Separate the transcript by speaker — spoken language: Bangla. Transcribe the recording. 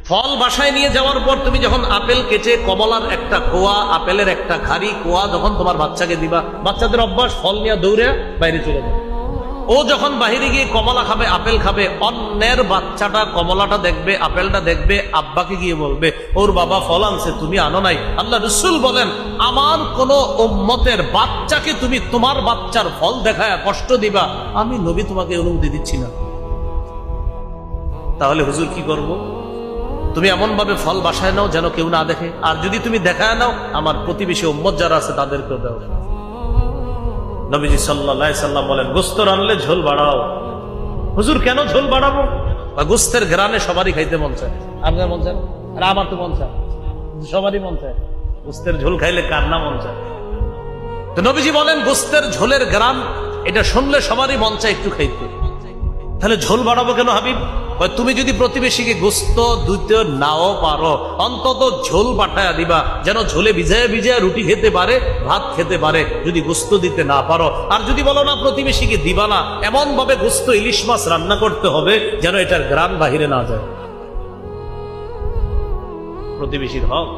Speaker 1: ফল বাসায় নিয়ে যাওয়ার পর তুমি যখন আপেল কেটে কমলার একটা কোয়া, আপেলের একটা ঘাড়ি কোয়া যখন তোমার বাচ্চাকে দিবা, বাচ্চাদের অভ্যাস ফল নিয়ে দৌড়ে বাইরে চলে যাবে। ও যখন বাহিরে গিয়ে কমলা খাবে, আপেল খাবে, অন্যের বাচ্চাটা কমলাটা দেখবে, আপেলটা দেখবে, আব্বাকে গিয়ে বলবে ওর বাবা ফল আনছে তুমি আনো নাই। আল্লাহ রাসূল বলেন, আমার কোন উম্মতের বাচ্চাকে তুমি তোমার বাচ্চার ফল দেখায় কষ্ট দিবা, আমি নবী তোমাকে অনুমতি দিচ্ছি না। তাহলে হুজুর কি করব? তুমি এমন ভাবে ফল বাসায় নাও যেন কেউ না দেখে, আর যদি তুমি দেখায় নাও আমার প্রতিবেশী উম্মত যারা আছে তাদেরকেও দাও। নবীজি সাল্লাল্লাহু আলাইহি সাল্লাম বলেন, গোশত রান্নলে ঝোল বাড়াও। হুজুর কেন ঝোল বাড়াবো? গোশতের ঘ্রাণে সবারই খাইতে মন চায়। আপনার মন চায় না? আর আমার তো মন চায়, সবারই মন চায়। গোশতের ঝোল খাইলে কার না মন চায়? তো নবীজি বলেন গোশতের ঝোলের ঘ্রাণ এটা শুনলে সবারই মন চায় একটু খাইতে। তাহলে ঝোল বাড়াবো কেন হাবিব? তুমি যদি প্রতিবেশীকে গোশত দিতে নাও পারো, অন্তত ঝোল পাঠায়া দিবা যেন ঝোলে ভিজায় ভিজায় রুটি খেতে পারে, ভাত খেতে পারে, যদি গোশত দিতে না পারো। আর যদি বলো না প্রতিবেশীকে দিবা না, এমন ভাবে গোশত ইলিশ মাছ রান্না করতে হবে যেন এটার ঘ্রাণ বাহিরে না যায়। প্রতিবেশীর হক।